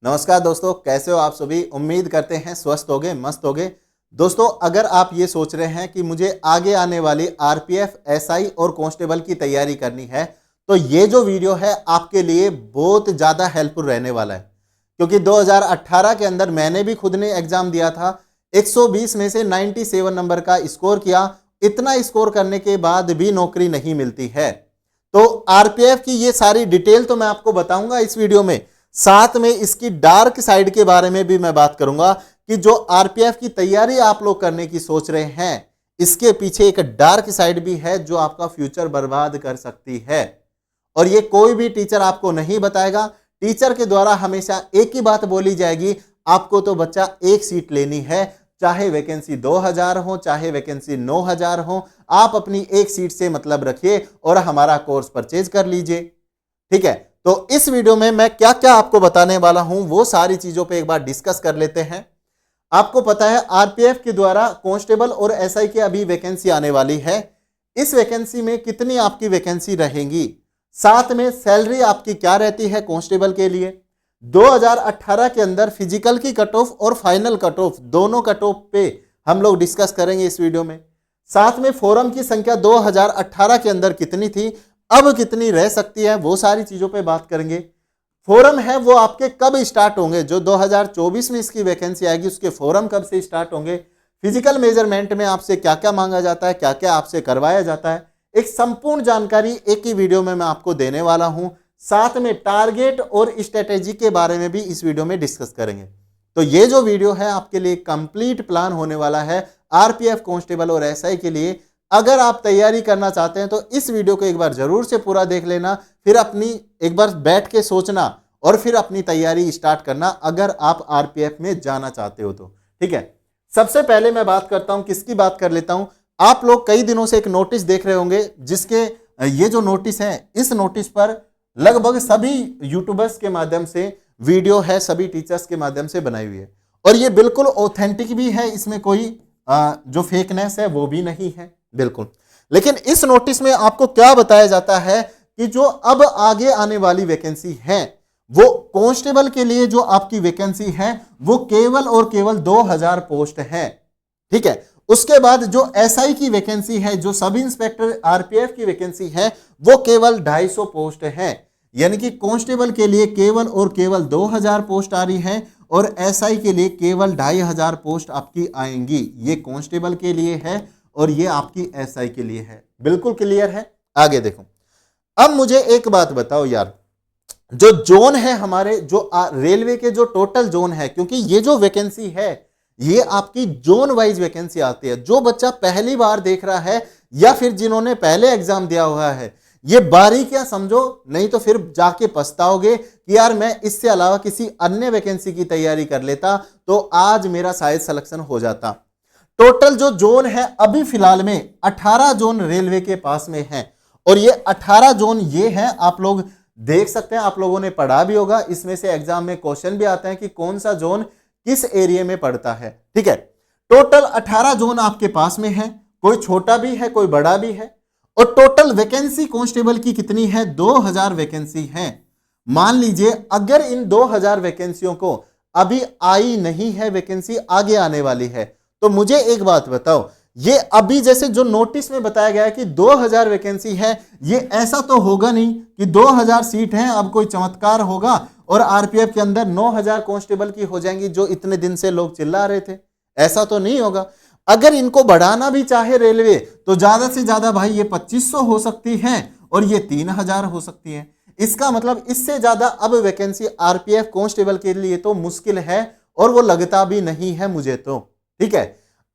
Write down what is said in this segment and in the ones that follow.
नमस्कार दोस्तों, कैसे हो आप सभी। उम्मीद करते हैं स्वस्थ होगे, मस्त होगे। दोस्तों, अगर आप ये सोच रहे हैं कि मुझे आगे आने वाली आरपीएफ, एसआई और कांस्टेबल की तैयारी करनी है, तो ये जो वीडियो है आपके लिए बहुत ज़्यादा हेल्पफुल रहने वाला है। क्योंकि 2018 के अंदर मैंने भी खुद ने एग्जाम दिया था, 120 में से 97 नंबर का स्कोर किया। इतना स्कोर करने के बाद भी नौकरी नहीं मिलती है। तो आरपीएफ की ये सारी डिटेल तो मैं आपको बताऊंगा इस वीडियो में, साथ में इसकी डार्क साइड के बारे में भी मैं बात करूंगा कि जो आरपीएफ की तैयारी आप लोग करने की सोच रहे हैं, इसके पीछे एक डार्क साइड भी है जो आपका फ्यूचर बर्बाद कर सकती है। और ये कोई भी टीचर आपको नहीं बताएगा। टीचर के द्वारा हमेशा एक ही बात बोली जाएगी, आपको तो बच्चा एक सीट लेनी है, चाहे वैकेंसी 2000 हो, चाहे वैकेंसी 9000 हो, आप अपनी एक सीट से मतलब रखिए और हमारा कोर्स परचेज कर लीजिए। ठीक है, तो इस वीडियो में मैं क्या क्या आपको बताने वाला हूं, वो सारी चीजों पे एक बार डिस्कस कर लेते हैं। आपको पता है आरपीएफ के द्वारा कांस्टेबल और एसआई की अभी वैकेंसी आने वाली है। इस वैकेंसी में कितनी आपकी वैकेंसी रहेंगी, साथ में सैलरी आपकी क्या रहती है कांस्टेबल के लिए। 2018 के अंदर फिजिकल की कट ऑफ और फाइनल कट ऑफ, दोनों कट ऑफ पे हम लोग डिस्कस करेंगे इस वीडियो में। साथ में फोरम की संख्या 2018 के अंदर कितनी थी, अब कितनी रह सकती है, वो सारी चीजों पे बात करेंगे। फोरम है वो आपके कब स्टार्ट होंगे, जो 2024 में इसकी वैकेंसी आएगी उसके फोरम कब से स्टार्ट होंगे। फिजिकल मेजरमेंट में आपसे क्या क्या मांगा जाता है, क्या क्या आपसे करवाया जाता है, एक संपूर्ण जानकारी एक ही वीडियो में मैं आपको देने वाला हूं। साथ में टारगेट और स्ट्रेटेजी के बारे में भी इस वीडियो में डिस्कस करेंगे। तो ये जो वीडियो है आपके लिए कंप्लीट प्लान होने वाला है आरपीएफ, कांस्टेबल और एसआई के लिए। अगर आप तैयारी करना चाहते हैं तो इस वीडियो को एक बार जरूर से पूरा देख लेना, फिर अपनी एक बार बैठ के सोचना और फिर अपनी तैयारी स्टार्ट करना, अगर आप आरपीएफ में जाना चाहते हो तो। ठीक है, सबसे पहले मैं बात करता हूं, किसकी बात कर लेता हूं। आप लोग कई दिनों से एक नोटिस देख रहे होंगे, जिसके ये जो नोटिस है, इस नोटिस पर लगभग सभी यूट्यूबर्स के माध्यम से वीडियो है, सभी टीचर्स के माध्यम से बनाई हुई है और ये बिल्कुल ऑथेंटिक भी है, इसमें कोई जो फेकनेस है वो भी नहीं है बिल्कुल। लेकिन इस नोटिस में आपको क्या बताया जाता है कि जो अब आगे आने वाली वैकेंसी है, वो कांस्टेबल के लिए जो आपकी वैकेंसी है वो केवल और केवल 2000 पोस्ट है। ठीक है, उसके बाद जो एसआई की वैकेंसी है, जो सब इंस्पेक्टर आरपीएफ की वैकेंसी है, वो केवल 250 पोस्ट है। यानी कि कांस्टेबल के लिए केवल और केवल 2000 पोस्ट आ रही है और एसआई के लिए केवल 2500 पोस्ट आपकी आएंगी। ये कांस्टेबल के लिए है और ये आपकी एसआई के लिए है। बिल्कुल क्लियर है। आगे देखो, अब मुझे एक बात बताओ यार, जो जोन है हमारे, जो रेलवे के जो टोटल जोन है, क्योंकि ये जो वैकेंसी है ये आपकी जोन वाइज वैकेंसी आती है। जो बच्चा पहली बार देख रहा है या फिर जिन्होंने पहले एग्जाम दिया हुआ है, ये बारीकियां समझो, नहीं तो फिर जाके पछताओगे कि यार मैं इससे अलावा किसी अन्य वैकेंसी की तैयारी कर लेता तो आज मेरा शायद सिलेक्शन हो जाता। टोटल जो जोन है अभी फिलहाल में 18 जोन रेलवे के पास में है और ये 18 जोन ये है, आप लोग देख सकते हैं, आप लोगों ने पढ़ा भी होगा, इसमें से एग्जाम में क्वेश्चन भी आते हैं कि कौन सा जोन किस एरिया में पड़ता है। ठीक है, टोटल 18 जोन आपके पास में है, कोई छोटा भी है कोई बड़ा भी है। और टोटल वैकेंसी कांस्टेबल की कितनी है, 2000 वैकेंसी है। मान लीजिए अगर इन 2000 वैकेंसियों को अभी आई नहीं है, वैकेंसी आगे आने वाली है, तो मुझे एक बात बताओ, ये अभी जैसे जो नोटिस में बताया गया है कि 2000 वैकेंसी है, ये ऐसा तो होगा नहीं कि 2000 सीट हैं अब कोई चमत्कार होगा और आरपीएफ के अंदर 9000 कांस्टेबल की हो जाएंगी, जो इतने दिन से लोग चिल्ला रहे थे। ऐसा तो नहीं होगा। अगर इनको बढ़ाना भी चाहे रेलवे तो ज्यादा से ज्यादा भाई ये 2500 हो सकती है और ये 3000 हो सकती है। इसका मतलब इससे ज्यादा अब वैकेंसी आरपीएफ कांस्टेबल के लिए तो मुश्किल है और वो लगता भी नहीं है मुझे तो। ठीक है,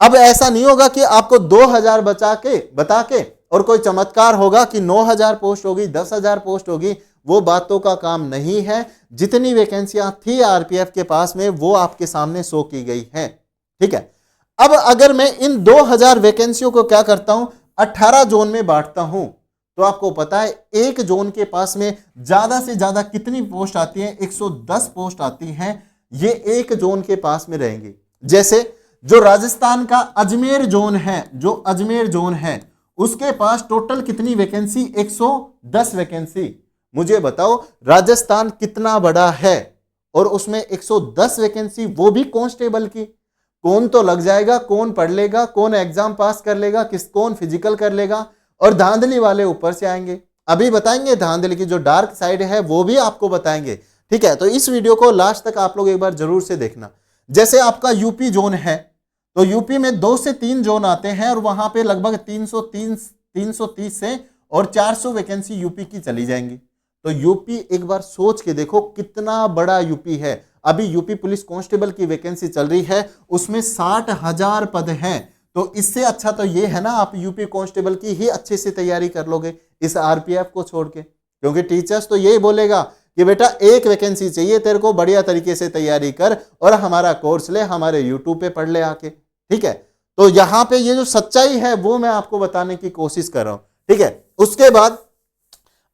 अब ऐसा नहीं होगा कि आपको 2000 बता के और कोई चमत्कार होगा कि 9000 पोस्ट होगी, 10000 पोस्ट होगी। वो बातों का काम नहीं है। जितनी वैकेंसियां थी आरपीएफ के पास में वो आपके सामने शो की गई है। ठीक है, अब अगर मैं इन 2000 वैकेंसियों को क्या करता हूं, 18 जोन में बांटता हूं, तो आपको पता है एक जोन के पास में ज्यादा से ज्यादा कितनी पोस्ट आती है, 110 पोस्ट आती हैं। ये एक जोन के पास में रहेंगी। जैसे जो राजस्थान का अजमेर जोन है, जो अजमेर जोन है उसके पास टोटल कितनी वैकेंसी, 110 वैकेंसी। मुझे बताओ राजस्थान कितना बड़ा है और उसमें 110 वैकेंसी, वो भी कांस्टेबल की। कौन तो लग जाएगा, कौन पढ़ लेगा, कौन एग्जाम पास कर लेगा, कौन फिजिकल कर लेगा, और धांधली वाले ऊपर से आएंगे। अभी बताएंगे धांधली की जो डार्क साइड है वो भी आपको बताएंगे, ठीक है। तो इस वीडियो को लास्ट तक आप लोग एक बार जरूर से देखना। जैसे आपका यूपी जोन है, तो यूपी में 2 से 3 जोन आते हैं और वहां पे लगभग 330 से और 400 वैकेंसी यूपी की चली जाएंगी। तो यूपी एक बार सोच के देखो कितना बड़ा यूपी है। अभी यूपी पुलिस कांस्टेबल की वैकेंसी चल रही है, उसमें 60,000 पद हैं। तो इससे अच्छा तो ये है ना, आप यूपी कांस्टेबल की ही अच्छे से तैयारी कर लोगे इस आरपीएफ को छोड़ के, क्योंकि टीचर्स तो यही बोलेगा कि बेटा एक वैकेंसी चाहिए तेरे को, बढ़िया तरीके से तैयारी कर और हमारा कोर्स ले, हमारे यूट्यूब पे पढ़ ले आके, ठीक है। तो यहां पे ये जो सच्चाई है वो मैं आपको बताने की कोशिश कर रहा हूं, ठीक है। उसके बाद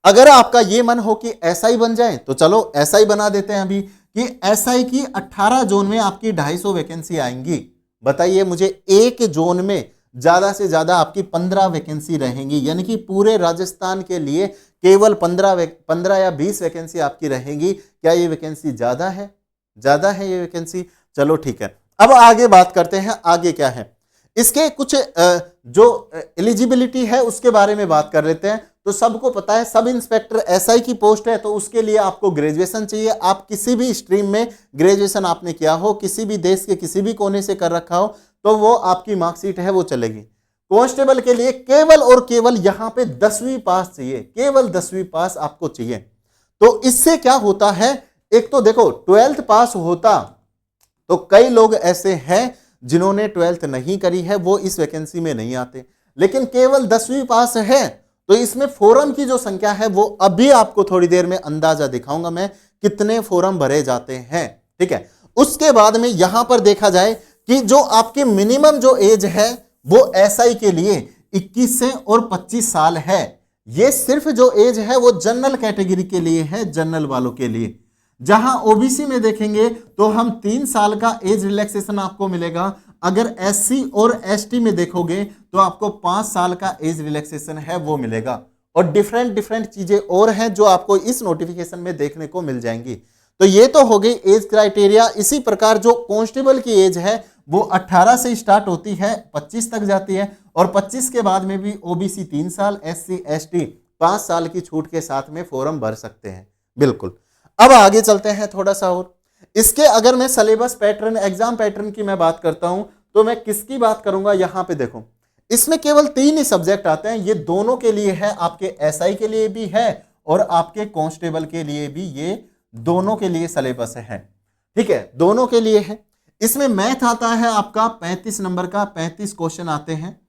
अगर आपका ये मन हो कि एसआई बन जाए तो चलो एसआई बना देते हैं अभी, कि एसआई की 18 जोन में आपकी 250 वैकेंसी आएंगी। बताइए मुझे, एक जोन में ज्यादा से ज्यादा आपकी 15 वैकेंसी रहेंगी, यानी कि पूरे राजस्थान के लिए केवल 15 या 20 वैकेंसी आपकी रहेंगी। क्या ये वैकेंसी ज्यादा है? ज्यादा है ये वैकेंसी। चलो ठीक है, अब आगे बात करते हैं, आगे क्या है इसके कुछ जो एलिजिबिलिटी है उसके बारे में बात कर लेते हैं। तो सबको पता है सब इंस्पेक्टर एसआई की पोस्ट है, तो उसके लिए आपको ग्रेजुएशन चाहिए। आप किसी भी स्ट्रीम में ग्रेजुएशन आपने किया हो, किसी भी देश के किसी भी कोने से कर रखा हो, तो वो आपकी मार्कशीट है वो चलेगी। कांस्टेबल के लिए केवल और केवल यहां पे 10वीं पास चाहिए, केवल 10वीं पास आपको चाहिए। तो इससे क्या होता है, एक तो देखो 12th पास होता तो कई लोग ऐसे हैं जिन्होंने 12th नहीं करी है, वो इस वैकेंसी में नहीं आते, लेकिन केवल 10वीं पास है। तो इसमें फोरम की जो संख्या है वो अभी आपको थोड़ी देर में अंदाजा दिखाऊंगा मैं, कितने फोरम भरे जाते हैं, ठीक है। उसके बाद में यहां पर देखा जाए कि जो आपकी मिनिमम जो एज है वो एसआई के लिए 21 से और 25 साल है। ये सिर्फ जो एज है वो जनरल कैटेगरी के लिए है, जनरल वालों के लिए। जहां ओबीसी में देखेंगे तो हम 3 साल का एज रिलैक्सेशन आपको मिलेगा। अगर एससी और एसटी में देखोगे तो आपको 5 साल का एज रिलैक्सेशन है वो मिलेगा, और डिफरेंट चीजें और हैं जो आपको इस नोटिफिकेशन में देखने को मिल जाएंगी। तो ये तो हो गई एज क्राइटेरिया। इसी प्रकार जो कांस्टेबल की एज है वो 18 से स्टार्ट होती है, 25 तक जाती है, और 25 के बाद में भी ओबीसी 3 साल, एससी एसटी 5 साल की छूट के साथ में फॉर्म भर सकते हैं। बिल्कुल। अब आगे चलते हैं थोड़ा सा और इसके, अगर मैं सिलेबस पैटर्न, एग्जाम पैटर्न की मैं बात करता हूं तो मैं किसकी बात करूंगा, यहां पे देखो इसमें केवल 3 ही सब्जेक्ट आते हैं। ये दोनों के लिए है, आपके एसआई के लिए भी है और आपके कांस्टेबल के लिए भी, ये दोनों के लिए सिलेबस है, ठीक है, दोनों के लिए है। इसमें मैथ आता है आपका 35 नंबर का, 35 क्वेश्चन आते हैं।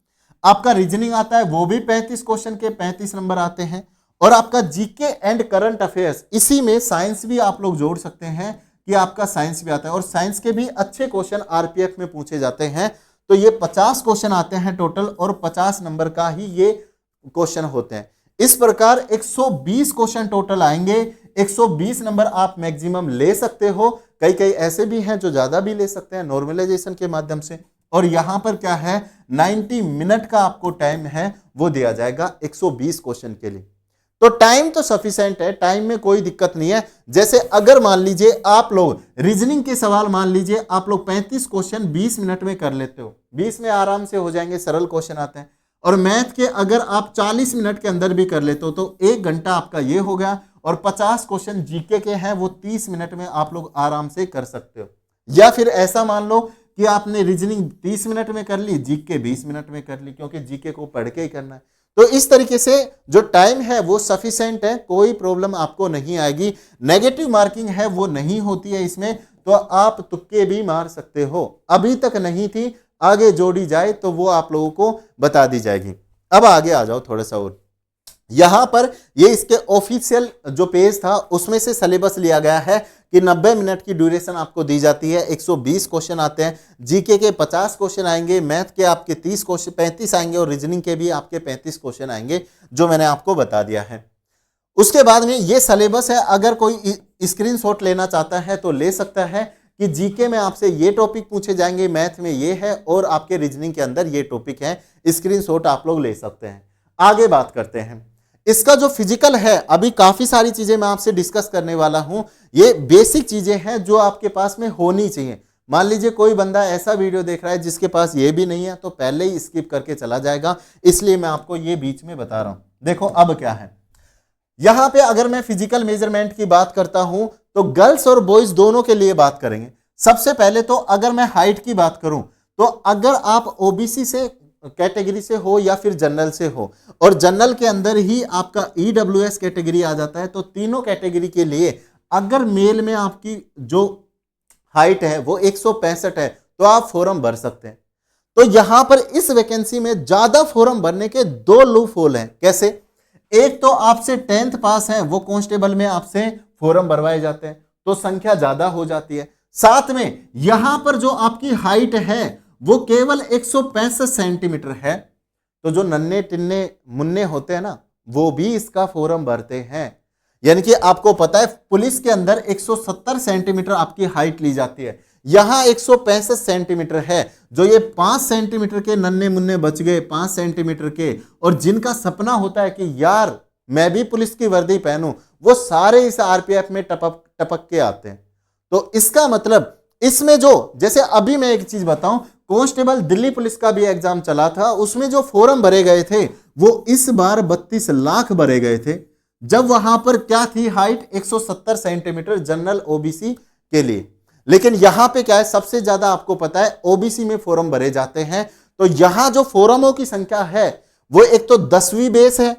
आपका रीजनिंग आता है, वो भी 35 क्वेश्चन के 35 नंबर आते हैं। और आपका जीके एंड करंट अफेयर्स, इसी में साइंस भी आप लोग जोड़ सकते हैं कि आपका साइंस भी आता है, और साइंस के भी अच्छे क्वेश्चन आरपीएफ में पूछे जाते हैं। तो ये 50 क्वेश्चन आते हैं टोटल, और 50 नंबर का ही ये क्वेश्चन होते हैं। इस प्रकार 120 क्वेश्चन टोटल आएंगे। 120 नंबर आप मैक्सिमम ले सकते हो, कई ऐसे भी हैं जो ज्यादा भी ले सकते हैं नॉर्मलाइजेशन के माध्यम से। और यहां पर क्या है, 90 मिनट का आपको टाइम है वो दिया जाएगा 120 क्वेश्चन के लिए। तो टाइम तो सफिशिएंट है, टाइम में कोई दिक्कत नहीं है। जैसे अगर मान लीजिए आप लोग रीजनिंग के सवाल, मान लीजिए आप लोग 35 क्वेश्चन 20 मिनट में कर लेते हो, 20 में आराम से हो जाएंगे, सरल क्वेश्चन आते हैं। और मैथ के अगर आप 40 मिनट के अंदर भी कर लेते हो तो 1 घंटा आपका ये हो गया, और 50 क्वेश्चन जीके के हैं वो 30 मिनट में आप लोग आराम से कर सकते हो। या फिर ऐसा मान लो कि आपने रीजनिंग 30 मिनट में कर ली, जीके 20 मिनट में कर ली, क्योंकि जीके को पढ़ के ही करना है। तो इस तरीके से जो टाइम है वो सफिशिएंट है, कोई प्रॉब्लम आपको नहीं आएगी। नेगेटिव मार्किंग है वो नहीं होती है इसमें, तो आप तुक्के भी मार सकते हो। अभी तक नहीं थी, आगे जोड़ी जाए तो वो आप लोगों को बता दी जाएगी। अब आगे आ जाओ थोड़ा सा और, यहां पर ये इसके ऑफिशियल जो पेज था उसमें से सिलेबस लिया गया है कि 90 मिनट की ड्यूरेशन आपको दी जाती है, 120 क्वेश्चन आते हैं, जीके के 50 क्वेश्चन आएंगे, मैथ के आपके 30 क्वेश्चन 35 आएंगे, और रीजनिंग के भी आपके 35 क्वेश्चन आएंगे, जो मैंने आपको बता दिया है। उसके बाद में ये सिलेबस है, अगर कोई स्क्रीनशॉट लेना चाहता है तो ले सकता है कि जीके में आपसे ये टॉपिक पूछे जाएंगे, मैथ में ये है, और आपके रीजनिंग के अंदर ये टॉपिक है, स्क्रीनशॉट आप लोग ले सकते हैं। आगे बात करते हैं, इसका जो फिजिकल है, अभी काफी सारी चीजें मैं आपसे डिस्कस करने वाला हूं, ये बेसिक चीजें हैं जो आपके पास में होनी चाहिए। मान लीजिए कोई बंदा ऐसा वीडियो देख रहा है जिसके पास ये भी नहीं है, तो पहले ही स्किप करके चला जाएगा, इसलिए मैं आपको ये बीच में बता रहा हूं। देखो अब क्या है, यहां पे अगर मैं फिजिकल मेजरमेंट की बात करता हूं तो गर्ल्स और बॉयज दोनों के लिए बात करेंगे। सबसे पहले तो अगर मैं हाइट की बात करूं, तो अगर आप ओबीसी से कैटेगरी से हो या फिर जनरल से हो, और जनरल के अंदर ही आपका ईडब्ल्यूएस कैटेगरी आ जाता है, तो तीनों कैटेगरी के लिए अगर मेल में आपकी जो हाइट है वो 165 है, तो आप फॉर्म भर सकते हैं। तो यहां पर इस वैकेंसी में ज्यादा फॉर्म भरने के दो लूप होल हैं। कैसे? एक तो आपसे 10th पास है, वो कांस्टेबल में आपसे फॉर्म भरवाए जाते हैं, तो संख्या ज्यादा हो जाती है। साथ में यहां पर जो आपकी हाइट है वो केवल 165 सेंटीमीटर है, तो जो नन्हे टिन्ने मुन्ने होते हैं ना, वो भी इसका फॉर्म भरते हैं। यानी कि आपको पता है पुलिस के अंदर 170 सेंटीमीटर आपकी हाइट ली जाती है, यहां 165 सेंटीमीटर है। जो ये 5 सेंटीमीटर के नन्हे मुन्ने बच गए, 5 सेंटीमीटर के, और जिनका सपना होता है कि यार मैं भी पुलिस की वर्दी पहनूं, वो सारे इस आरपीएफ में टपक टपक के आते हैं। तो इसका मतलब इसमें जो, जैसे अभी मैं एक चीज बताऊं, कांस्टेबल दिल्ली पुलिस का भी एग्जाम चला था, उसमें जो फॉर्म भरे गए थे वो इस बार 32 लाख भरे गए थे, जब वहां पर क्या थी हाइट 170 सेंटीमीटर जनरल ओबीसी के लिए। लेकिन यहां पे क्या है, सबसे ज्यादा आपको पता है ओबीसी में फॉर्म भरे जाते हैं, तो यहां जो फॉर्मों की संख्या है वो एक तो 10वीं बेस है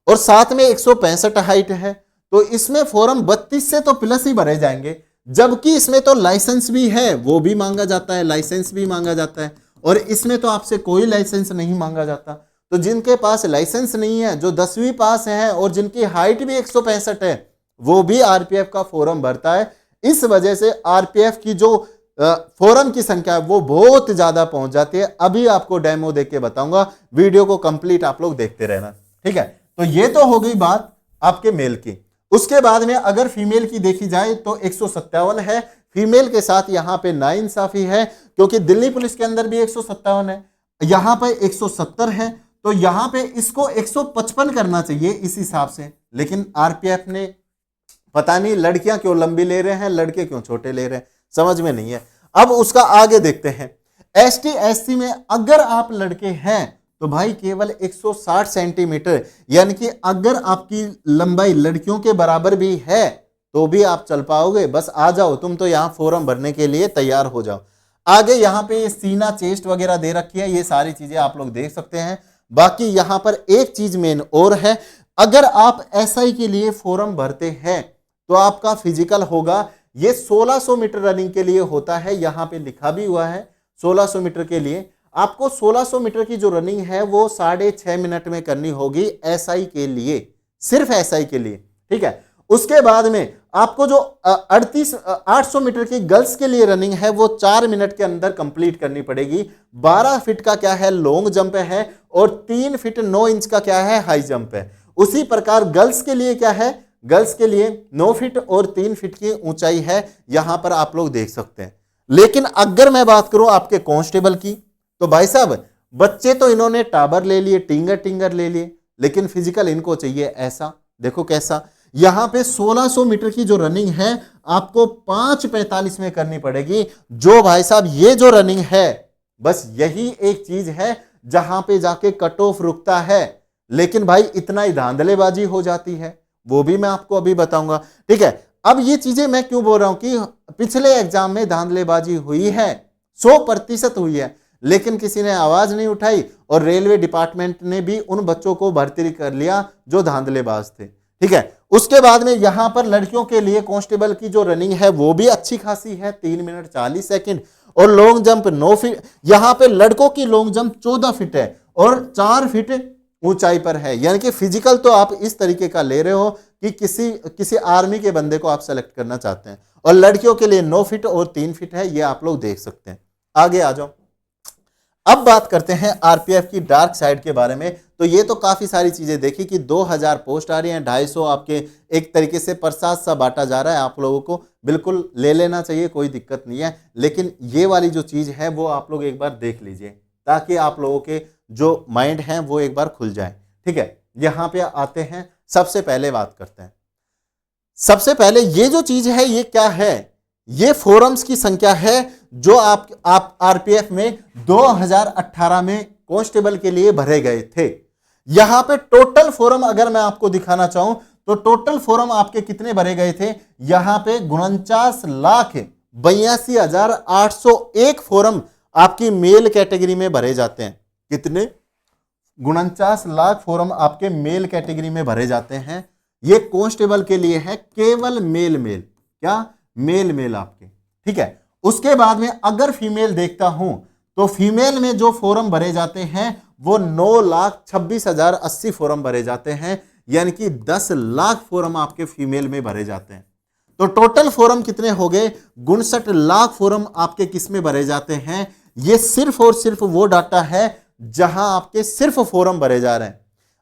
और साथ में 165 हाइट है, तो इसमें फॉर्म 32 से तो प्लस ही भरे जाएंगे। जबकि इसमें तो लाइसेंस भी है, वो भी मांगा जाता है, लाइसेंस भी मांगा जाता है, और इसमें तो आपसे कोई लाइसेंस नहीं मांगा जाता। तो जिनके पास लाइसेंस नहीं है, जो 10वीं पास है और जिनकी हाइट भी 165 है, वो भी आरपीएफ का फॉर्म भरता है। इस वजह से आरपीएफ की जो फॉर्म की संख्या है वो बहुत ज्यादा पहुंच जाती है। अभी आपको डेमो देख के बताऊंगा, वीडियो को कंप्लीट आप लोग देखते रहना, ठीक है। तो ये तो हो गई बात आपके मेल की। उसके बाद में अगर फीमेल की देखी जाए तो 157 है, फीमेल के साथ यहां पे नाइंसाफी है, क्योंकि दिल्ली पुलिस के अंदर भी 157 है, यहां पे 170 है, तो यहां पे इसको 155 करना चाहिए इस हिसाब से। लेकिन आरपीएफ ने पता नहीं लड़कियां क्यों लंबी ले रहे हैं, लड़के क्यों छोटे ले रहे हैं, समझ में नहीं है। अब उसका आगे देखते हैं, एसटी एससी में अगर आप लड़के हैं तो भाई केवल 160 सेंटीमीटर, यानी कि अगर आपकी लंबाई लड़कियों के बराबर भी है तो भी आप चल पाओगे। बस आ जाओ, तुम तो यहां फॉर्म भरने के लिए तैयार हो जाओ। आगे यहां पे ये सीना चेस्ट वगैरह दे रखी है, ये सारी चीजें आप लोग देख सकते हैं। बाकी यहां पर एक चीज मेन और है, अगर आप एसआई के लिए फॉर्म भरते हैं तो आपका फिजिकल होगा, ये 1600 मीटर रनिंग के लिए होता है, यहां पे लिखा भी हुआ है 1600 मीटर के लिए। आपको 1600 मीटर की जो रनिंग है वो 6.5 मिनट में करनी होगी एसआई के लिए, सिर्फ एसआई के लिए, ठीक है। उसके बाद में आपको जो 800 मीटर की गर्ल्स के लिए रनिंग है वो 4 मिनट के अंदर कंप्लीट करनी पड़ेगी। 12 फीट का क्या है लॉन्ग जंप है, और 3 फीट 9 इंच का क्या है हाई जंप है। उसी प्रकार गर्ल्स के लिए क्या है, गर्ल्स के लिए 9 फीट और 3 फीट की ऊंचाई है, यहां पर आप लोग देख सकते हैं। लेकिन अगर मैं बात करूं आपके कांस्टेबल की, तो भाई साहब बच्चे तो इन्होंने टाबर ले लिए, टिंगर ले लिए, लेकिन फिजिकल इनको चाहिए ऐसा। देखो कैसा, यहां पे 1600 मीटर की जो रनिंग है आपको 5:45 में करनी पड़ेगी। जो भाई साहब ये जो रनिंग है, बस यही एक चीज है जहां पे जाके कट ऑफ रुकता है। लेकिन भाई इतना ही धांधलेबाजी हो जाती है, वो भी मैं आपको अभी बताऊंगा, ठीक है। अब ये चीजें मैं क्यों बोल रहा हूं कि पिछले एग्जाम में धांधलेबाजी हुई है, 100% हुई है, लेकिन किसी ने आवाज नहीं उठाई, और रेलवे डिपार्टमेंट ने भी उन बच्चों को भर्ती कर लिया जो धांधलेबाज थे, ठीक है। उसके बाद में यहां पर लड़कियों के लिए कांस्टेबल की जो रनिंग है वो भी अच्छी खासी है, 3 मिनट 40 सेकंड, और लॉन्ग जंप 9 फीट। यहां पे लड़कों की लॉन्ग जंप 14 फीट है और 4 फीट ऊंचाई पर है। यानी कि फिजिकल तो आप इस तरीके का ले रहे हो कि किसी आर्मी के बंदे को आप सेलेक्ट करना चाहते हैं, और लड़कियों के लिए 9 फीट और 3 फीट है, ये आप लोग देख सकते हैं। आगे आ जाओ, अब बात करते हैं आरपीएफ की डार्क साइड के बारे में। तो ये तो काफी सारी चीजें देखी कि 2000 पोस्ट आ रही हैं, 250 आपके एक तरीके से प्रसाद सा बांटा जा रहा है, आप लोगों को बिल्कुल ले लेना चाहिए, कोई दिक्कत नहीं है। लेकिन ये वाली जो चीज है वो आप लोग एक बार देख लीजिए, ताकि आप लोगों के जो माइंड हैं वो एक बार खुल जाए, ठीक है। यहां पे आते हैं, सबसे पहले बात करते हैं। सबसे पहले ये जो चीज है ये क्या है, ये फोरम्स की संख्या है जो आप आरपीएफ में 2018 में कांस्टेबल के लिए भरे गए थे। यहां पे टोटल फोरम अगर मैं आपको दिखाना चाहूं तो टोटल फोरम आपके कितने भरे गए थे, यहां पे 49,82,801 फोरम आपकी मेल कैटेगरी में भरे जाते हैं। कितने? 49 लाख फोरम आपके मेल कैटेगरी में भरे जाते हैं। ये कांस्टेबल के लिए है, केवल मेल मेल, क्या मेल मेल आपके, ठीक है। उसके बाद में अगर फीमेल देखता हूं तो फीमेल में जो फोरम भरे जाते हैं वो 9,26,080 फोरम भरे जाते हैं, यानी कि 10 लाख फोरम आपके फीमेल में भरे जाते हैं। तो टोटल फोरम कितने हो गए? 59 लाख फोरम आपके किस में भरे जाते हैं? ये सिर्फ और सिर्फ वो डाटा है जहां आपके सिर्फ फोरम भरे जा रहे हैं।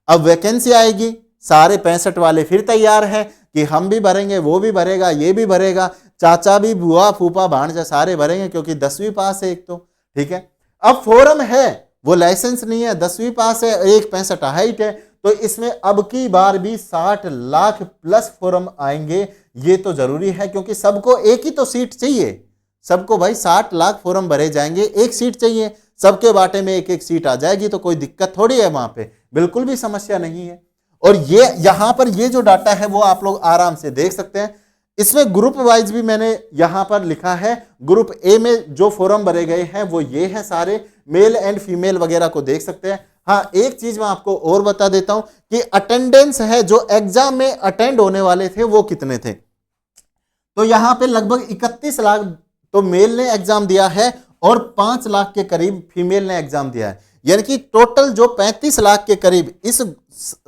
अब वैकेंसी आएगी, सारे 65 वाले फिर तैयार है कि हम भी भरेंगे, वो भी भरेगा, ये भी भरेगा, चाचा भी, बुआ, फूफा, भांजा सारे भरेंगे क्योंकि 10वीं पास है एक तो, ठीक है। अब फोरम है, वो लाइसेंस नहीं है, 10वीं पास है, एक 65 हाइट है, तो इसमें अब की बार भी 60 लाख प्लस फोरम आएंगे। ये तो जरूरी है क्योंकि सबको एक ही तो सीट चाहिए, सबको भाई 60 लाख फोरम भरे जाएंगे, एक सीट चाहिए, सबके बाटे में एक एक सीट आ जाएगी तो कोई दिक्कत थोड़ी है, वहां पे बिल्कुल भी समस्या नहीं है। और ये यहां पर ये जो डाटा है वो आप लोग आराम से देख सकते हैं। इसमें ग्रुप वाइज भी मैंने यहां पर लिखा है। ग्रुप ए में जो फोरम भरे गए हैं वो ये है, सारे मेल एंड फीमेल वगैरह को देख सकते हैं। हाँ, एक चीज मैं आपको और बता देता हूं कि अटेंडेंस है, जो एग्जाम में अटेंड होने वाले थे वो कितने थे। तो यहां पे लगभग 31 लाख तो मेल ने एग्जाम दिया है और 5 लाख के करीब फीमेल ने एग्जाम दिया है, यानी कि टोटल जो 35 लाख के करीब, इस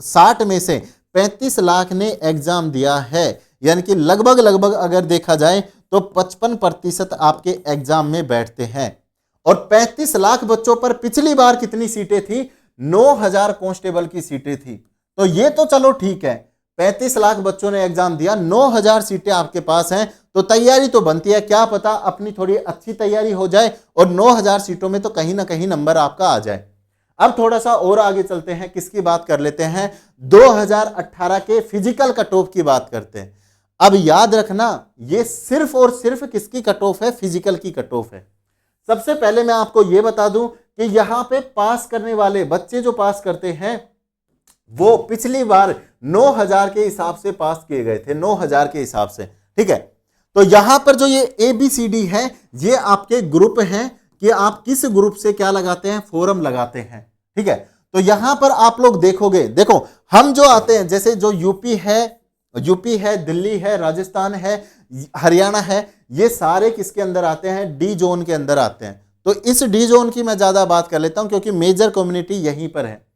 60 में से 35 लाख ने एग्जाम दिया है, यानी कि लगभग अगर देखा जाए तो 55% आपके एग्जाम में बैठते हैं। और 35 लाख बच्चों पर पिछली बार कितनी सीटें थी? 9,000 कांस्टेबल की सीटें थी। तो ये तो चलो ठीक है, 35 लाख बच्चों ने एग्जाम दिया, 9,000 सीटें आपके पास हैं, तो तैयारी तो बनती है, क्या पता अपनी थोड़ी अच्छी तैयारी हो जाए और 9,000 सीटों में तो कहीं ना कहीं नंबर आपका आ जाए। अब थोड़ा सा और आगे चलते हैं, किसकी बात कर लेते हैं? 2018 के फिजिकल कट ऑफ की बात करते हैं। अब याद रखना, ये सिर्फ और सिर्फ किसकी कट ऑफ है? फिजिकल की कट ऑफ है। सबसे पहले मैं आपको यह बता दूं कि यहां पे पास करने वाले बच्चे जो पास करते हैं वो पिछली बार 9,000 के हिसाब से पास किए गए थे, 9,000 के हिसाब से, ठीक है। तो यहां पर जो ये ABCD है ये आपके ग्रुप हैं कि आप किस ग्रुप से क्या लगाते हैं, फोरम लगाते हैं, ठीक है। तो यहां पर आप लोग देखोगे, देखो हम जो आते हैं, जैसे जो यूपी है, दिल्ली है, राजस्थान है, हरियाणा है, ये सारे किसके अंदर आते हैं? डी जोन के अंदर आते हैं। तो इस डी जोन की मैं ज्यादा बात कर लेता हूं क्योंकि मेजर कम्युनिटी यहीं पर है।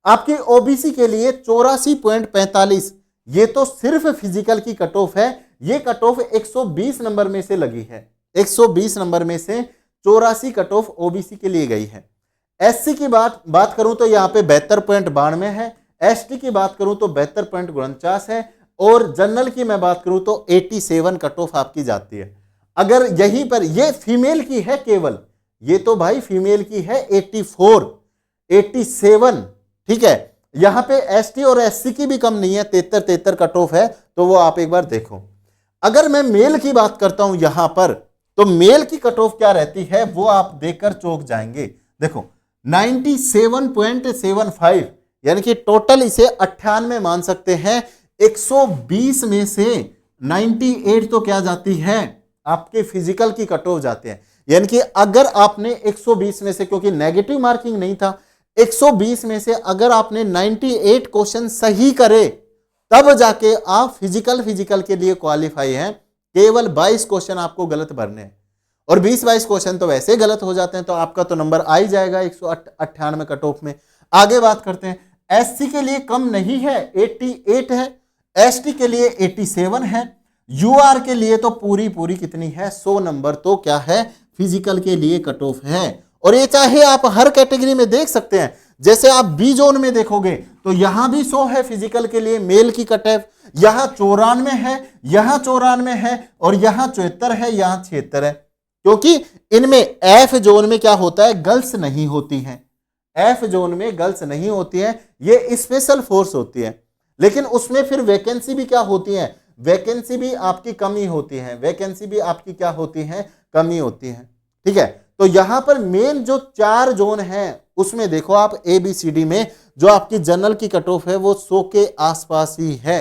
आपकी ओबीसी के लिए 84.45, ये तो सिर्फ फिजिकल की कट ऑफ है। ये कट ऑफ 120 नंबर में से लगी है, 120 नंबर में से 84 कट ऑफ ओबीसी के लिए गई है। एससी की बात करूं तो यहां पे 72.92 है, एसटी की बात करूं तो 72.49 है, और जनरल की मैं बात करूं तो 87 कट ऑफ आपकी जाती है। अगर यहीं पर ये फीमेल की है केवल, ये तो भाई फीमेल की है 84, 87, ठीक है। यहां पे एसटी और एससी की भी कम नहीं है, 73 कट ऑफ है, तो वो आप एक बार देखो। अगर मैं मेल की बात करता हूं यहां पर, तो मेल की कट ऑफ क्या रहती है वो आप देखकर चौंक जाएंगे। देखो 97.75, यानी कि टोटल इसे 98 मान सकते हैं। 120 में से 98 तो क्या जाती है? आपके फिजिकल की कट ऑफ जाते हैं। यानी कि अगर आपने 120 में से, क्योंकि नेगेटिव मार्किंग नहीं था, 120 में से अगर आपने 98 क्वेश्चन सही करे तब जाके आप फिजिकल के लिए क्वालिफाई हैं। केवल 22 क्वेश्चन आपको गलत भरने हैं, और 20-22 क्वेश्चन तो वैसे गलत हो जाते हैं, तो आपका तो नंबर आ ही जाएगा 198 कट ऑफ में। आगे बात करते हैं, एससी के लिए कम नहीं है, 88 है, एसटी के लिए 87 है, यूआर के लिए तो पूरी कितनी है? 100 नंबर तो क्या है? फिजिकल के लिए कट ऑफ है। और ये चाहे आप हर कैटेगरी में देख सकते हैं, जैसे आप बी जोन में देखोगे तो यहां भी 100 है फिजिकल के लिए मेल की कट ऑफ, यहां 94 है, यहां 94 है, और यहां 74 है, यहां 76 है, क्योंकि इनमें एफ जोन में क्या होता है? गर्ल्स नहीं होती हैं। एफ जोन में गर्ल्स नहीं होती हैं, ये स्पेशल फोर्स होती है। लेकिन उसमें फिर वैकेंसी भी क्या होती है, वैकेंसी भी आपकी कमी होती है, वैकेंसी भी आपकी क्या होती है, कमी होती है। ठीक है, तो यहां पर मेन जो 4 जोन है उसमें देखो आप ABCD में जो आपकी जनरल की कट ऑफ है वो 100 के आसपास ही है।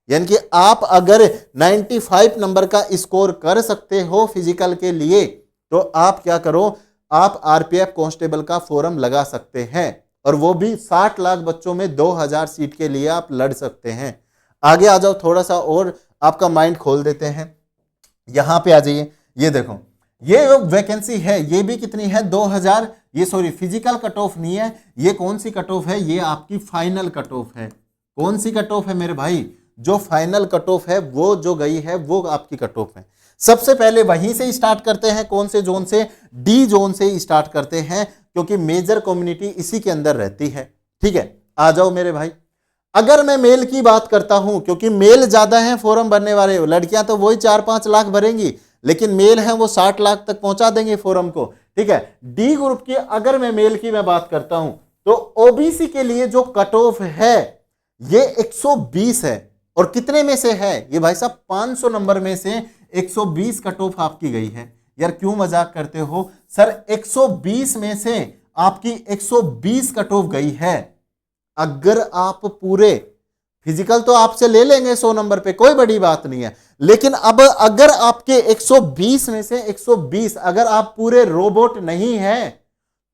यानी कि आप अगर 95 नंबर का स्कोर कर सकते हो फिजिकल के लिए तो आप क्या करो, आप RPF कांस्टेबल का फॉर्म लगा सकते हैं, और वो भी 60 लाख बच्चों में 2000 सीट के लिए आप लड़ सकते हैं। आगे आ जाओ, थोड़ा सा और आपका माइंड खोल देते हैं। यहां पे आ जाइए, ये देखो ये वैकेंसी है, ये भी कितनी है 2000, ये सॉरी फिजिकल कट ऑफ नहीं है, ये कौन सी कट ऑफ है, ये आपकी फाइनल कट ऑफ है। कौन सी कट ऑफ है मेरे भाई, जो फाइनल कट ऑफ है वो जो गई है वो आपकी कट ऑफ है। सबसे पहले वहीं से स्टार्ट करते हैं, कौन से जोन से, डी जोन से स्टार्ट करते हैं, क्योंकि मेजर कम्युनिटी इसी के अंदर रहती है। ठीक है, आ जाओ मेरे भाई। अगर मैं मेल की बात करता हूं, क्योंकि मेल ज्यादा है फॉर्म भरने वाले, लड़कियां तो वही 4-5 लाख भरेंगी, लेकिन मेल है वो 60 लाख तक पहुंचा देंगे फॉर्म को। ठीक है, डी ग्रुप की अगर मैं मेल की मैं बात करता हूं तो ओबीसी के लिए जो कट ऑफ है ये 120 है, और कितने में से है ये भाई साहब, 500 नंबर में से 120 कट ऑफ आपकी गई है। यार क्यों मजाक करते हो सर, 120 में से आपकी 120 कट ऑफ गई है। अगर आप पूरे फिजिकल तो आपसे ले लेंगे 100 नंबर पे, कोई बड़ी बात नहीं है, लेकिन अब अगर आपके 120 में से 120 अगर आप पूरे रोबोट नहीं हैं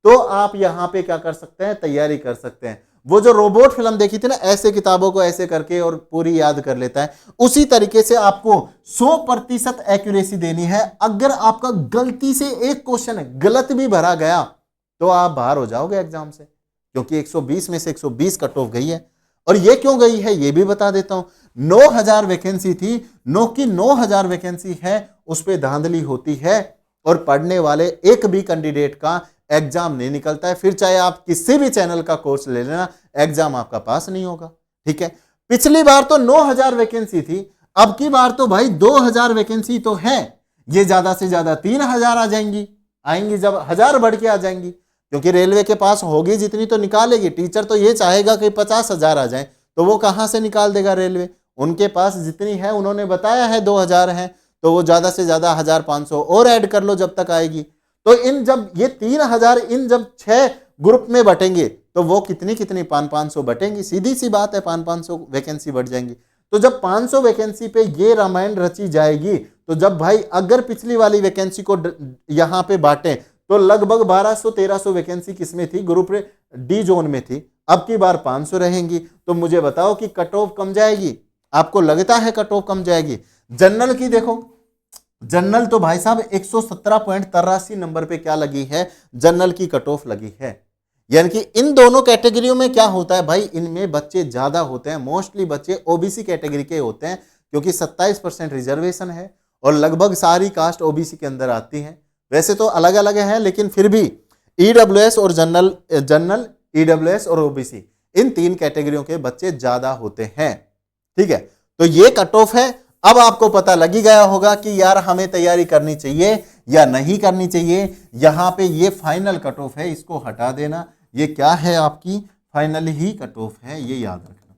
तो आप यहां पे क्या कर सकते हैं, तैयारी कर सकते हैं। वो जो रोबोट फिल्म देखी थी ना, ऐसे किताबों को ऐसे करके और पूरी याद कर लेता है, उसी तरीके से आपको 100% एक्यूरेसी देनी है। अगर आपका गलती से एक क्वेश्चन गलत भी भरा गया तो आप बाहर हो जाओगे एग्जाम से, क्योंकि 120 में से 120 कट ऑफ गई है। और ये क्यों गई है ये भी बता देता हूं। 9000 वैकेंसी थी, 9 की 9000 वैकेंसी है, उस पर धांधली होती है और पढ़ने वाले एक भी कैंडिडेट का एग्जाम नहीं निकलता है। फिर चाहे आप किसी भी चैनल का कोर्स ले लेना, एग्जाम आपका पास नहीं होगा। ठीक है, पिछली बार तो 9000 वैकेंसी थी, अब की बार तो भाई 2000 वैकेंसी तो है, ये ज्यादा से ज्यादा 3000 आ जाएंगी, आएंगी जब 1000 बढ़ के आ जाएंगी, क्योंकि रेलवे के पास होगी जितनी तो निकालेगी। टीचर तो ये चाहेगा कि 50,000 आ जाए, तो वो कहां से निकाल देगा रेलवे, उनके पास जितनी है उन्होंने बताया है 2000 है, तो वो ज्यादा से ज्यादा 1500 और ऐड कर लो जब तक आएगी। तो इन जब ये 3000 इन जब 6 ग्रुप में बटेंगे तो वो कितनी 500 बटेंगी, सीधी सी बात है, 500 वैकेंसी बढ़ जाएंगी। तो जब 500 वैकेंसी पे ये रामायण रची जाएगी, तो जब भाई अगर पिछली वाली वैकेंसी को यहां पे बांटे तो लगभग 1200-1300 वैकेंसी किसमें थी, ग्रुप डी जोन में थी, अब की बार 500 रहेंगी। तो मुझे बताओ कि कट ऑफ कम जाएगी, आपको लगता है कट ऑफ कम जाएगी। जनरल की देखो, जनरल तो भाई साहब 117.83 नंबर पे क्या लगी है, जनरल की कट ऑफ लगी है। यानी कि इन दोनों कैटेगरियों में क्या होता है भाई, इनमें बच्चे ज्यादा होते हैं, मोस्टली बच्चे ओबीसी कैटेगरी के होते हैं, क्योंकि 27% रिजर्वेशन है और लगभग सारी कास्ट ओबीसी के अंदर आती है। वैसे तो अलग अलग हैं, लेकिन फिर भी ईडब्ल्यूएस और जनरल ईडब्ल्यूएस और ओबीसी इन 3 कैटेगरियों के बच्चे ज्यादा होते हैं। ठीक है, तो ये कट ऑफ है। अब आपको पता लग ही गया होगा कि यार हमें तैयारी करनी चाहिए या नहीं करनी चाहिए। यहां पे ये फाइनल कट ऑफ है, इसको हटा देना, ये क्या है आपकी फाइनल ही कट ऑफ है, ये याद रखना।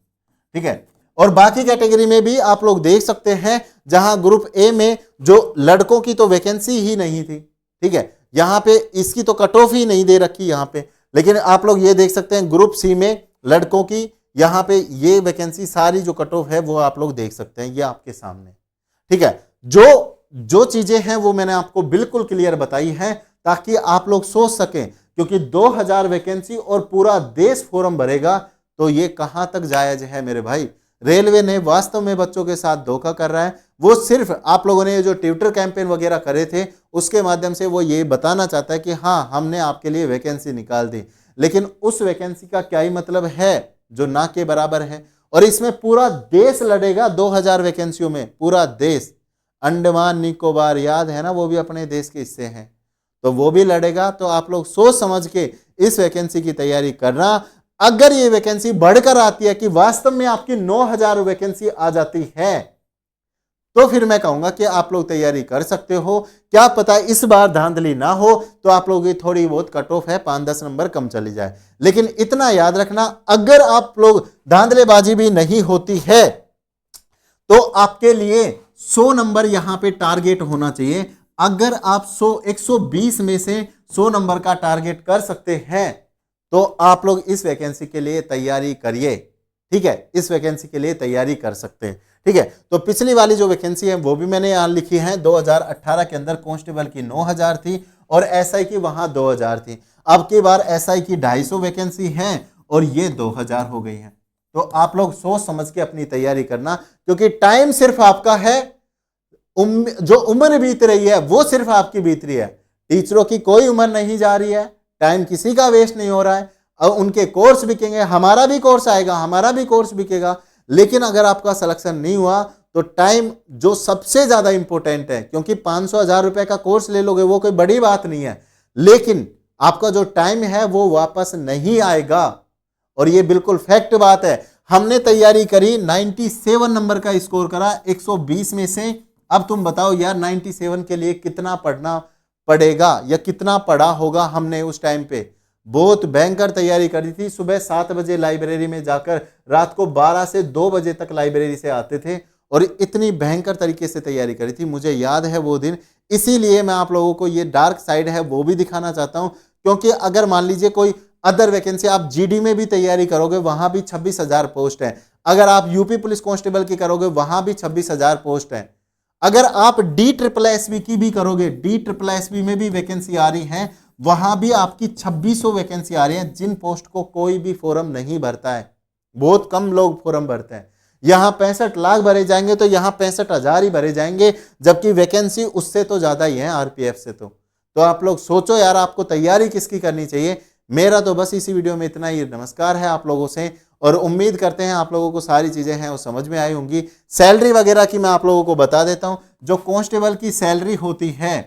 ठीक है, और बाकी कैटेगरी में भी आप लोग देख सकते हैं, जहां ग्रुप ए में जो लड़कों की तो वैकेंसी ही नहीं थी, ठीक है, यहां पे इसकी तो कट ऑफ ही नहीं दे रखी यहां पे, लेकिन आप लोग ये देख सकते हैं ग्रुप सी में लड़कों की यहां पे ये वैकेंसी सारी जो कट ऑफ है वो आप लोग देख सकते हैं, ये आपके सामने। ठीक है, जो चीजें हैं वो मैंने आपको बिल्कुल क्लियर बताई हैं, ताकि आप लोग सोच सकें, क्योंकि 2000 वैकेंसी और पूरा देश फॉर्म भरेगा तो ये कहां तक जायज है मेरे भाई। रेलवे ने वास्तव में बच्चों के साथ धोखा कर रहा है। वो सिर्फ आप लोगों ने जो ट्विटर कैंपेन वगैरह करे थे उसके माध्यम से वो ये बताना चाहता है कि हाँ हमने आपके लिए वैकेंसी निकाल दी, लेकिन उस वैकेंसी का क्या ही मतलब है जो ना के बराबर है। और इसमें पूरा देश लड़ेगा 2000 वैकेंसियों में, पूरा देश, अंडमान निकोबार याद है ना, वो भी अपने देश के हिस्से हैं, तो वो भी लड़ेगा। तो आप लोग सोच समझ के इस वैकेंसी की तैयारी करना। अगर ये वैकेंसी बढ़कर आती है कि वास्तव में आपकी 9000 वैकेंसी आ जाती है तो फिर मैं कहूंगा कि आप लोग तैयारी कर सकते हो। क्या पता इस बार धांधली ना हो तो आप लोगों की थोड़ी बहुत कट ऑफ है 5-10 नंबर कम चली जाए। लेकिन इतना याद रखना, अगर आप लोग धांधलेबाजी भी नहीं होती है तो आपके लिए 100 नंबर यहां पे टारगेट होना चाहिए। अगर आप 120 में से 100 नंबर का टारगेट कर सकते हैं तो आप लोग इस वैकेंसी के लिए तैयारी करिए। ठीक है, इस वैकेंसी के लिए तैयारी कर सकते हैं। ठीक है, तो पिछली वाली जो वैकेंसी है वो भी मैंने यहां लिखी है। 2018 के अंदर कांस्टेबल की 9000 थी और एसआई की वहां 2000 थी। अब की बार एसआई की 250 वैकेंसी है और ये 2000 हो गई है। तो आप लोग सोच समझ के अपनी तैयारी करना, क्योंकि टाइम सिर्फ आपका है। जो उम्र बीत रही है वो सिर्फ आपकी बीत रही है। टीचरों की कोई उम्र नहीं जा रही है, टाइम किसी का वेस्ट नहीं हो रहा है। और उनके कोर्स बिकेंगे, हमारा भी कोर्स आएगा, हमारा भी कोर्स बिकेगा। लेकिन अगर आपका सिलेक्शन नहीं हुआ तो टाइम जो सबसे ज्यादा इंपॉर्टेंट है, क्योंकि 500-1000 रुपए का कोर्स ले लोगे वो कोई बड़ी बात नहीं है, लेकिन आपका जो टाइम है वो वापस नहीं आएगा। और ये बिल्कुल फैक्ट बात है। हमने तैयारी करी, 97 नंबर का स्कोर करा 120 में से। अब तुम बताओ यार 97 के लिए कितना पढ़ना पड़ेगा या कितना पढ़ा होगा हमने उस टाइम पे। बहुत भयंकर तैयारी करी थी। सुबह 7 बजे लाइब्रेरी में जाकर रात को 12 से 2 बजे तक लाइब्रेरी से आते थे और इतनी भयंकर तरीके से तैयारी करी थी, मुझे याद है वो दिन। इसीलिए मैं आप लोगों को ये डार्क साइड है वो भी दिखाना चाहता हूं, क्योंकि अगर मान लीजिए कोई अदर वैकेंसी आप जीडी में भी तैयारी करोगे वहां भी 26,000 पोस्ट है। अगर आप यूपी पुलिस कांस्टेबल की करोगे वहां भी 26,000 पोस्ट है। अगर आप DSSB की भी करोगे, DSSB में भी वैकेंसी आ रही है, वहां भी आपकी 2600 वैकेंसी आ रही है, जिन पोस्ट को कोई भी फॉर्म नहीं भरता है। बहुत कम लोग फॉर्म भरते हैं। यहां 65 लाख भरे जाएंगे तो यहां 65,000 ही भरे जाएंगे, जबकि वैकेंसी उससे तो ज्यादा ही है आरपीएफ से। तो आप लोग सोचो यार आपको तैयारी किसकी करनी चाहिए। मेरा तो बस इसी वीडियो में इतना ही नमस्कार है आप लोगों से, और उम्मीद करते हैं आप लोगों को सारी चीजें हैं वो समझ में आई होंगी। सैलरी वगैरह की मैं आप लोगों को बता देता हूं। जो कांस्टेबल की सैलरी होती है,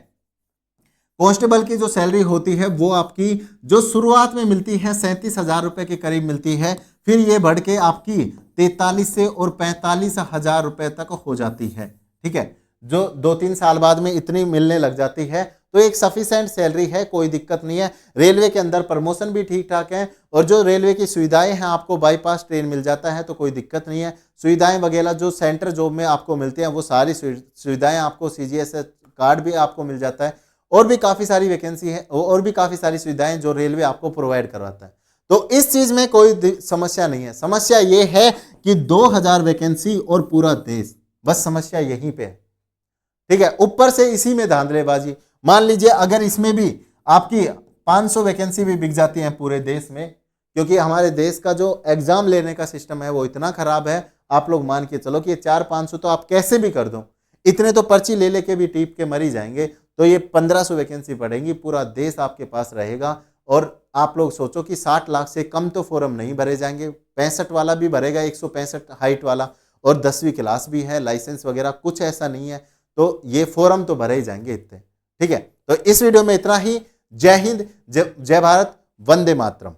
कांस्टेबल की जो सैलरी होती है वो आपकी जो शुरुआत में मिलती है 37,000 रुपए के करीब मिलती है, फिर ये बढ़ के आपकी 43 से और 45,000 रुपए तक हो जाती है। ठीक है, जो 2-3 साल बाद में इतनी मिलने लग जाती है, तो एक सफिशिएंट सैलरी है, कोई दिक्कत नहीं है। रेलवे के अंदर प्रमोशन भी ठीक ठाक है, और जो रेलवे की सुविधाएं हैं, आपको बाईपास ट्रेन मिल जाता है तो कोई दिक्कत नहीं है। सुविधाएं वगैरह जो सेंटर जॉब में आपको मिलती हैं वो सारी सुविधाएं आपको, CGS कार्ड भी आपको मिल जाता है, और भी काफ़ी सारी वैकेंसी है और भी काफ़ी सारी सुविधाएं जो रेलवे आपको प्रोवाइड करवाता है। तो इस चीज़ में कोई समस्या नहीं है। समस्या ये है कि 2000 वैकेंसी और पूरा देश, बस समस्या यहीं पे है। ठीक है, ऊपर से इसी में धांधलेबाजी। मान लीजिए अगर इसमें भी आपकी 500 वैकेंसी भी बिक जाती हैं पूरे देश में, क्योंकि हमारे देश का जो एग्जाम लेने का सिस्टम है वो इतना खराब है, आप लोग मान के चलो कि ये 400-500 तो आप कैसे भी कर दो, इतने तो पर्ची ले लेके भी टीप के मर ही जाएंगे। तो ये 1500 वैकेंसी पड़ेंगी, पूरा देश आपके पास रहेगा। और आप लोग सोचो कि 60 लाख से कम तो फॉर्म नहीं भरे जाएंगे, 65 वाला भी भरेगा, 165 हाइट वाला, और 10वीं क्लास भी है, लाइसेंस वगैरह कुछ ऐसा नहीं है, तो ये फॉर्म तो भरे ही जाएंगे इतने। ठीक है, तो इस वीडियो में इतना ही। जय हिंद, जय भारत, वंदे मातरम।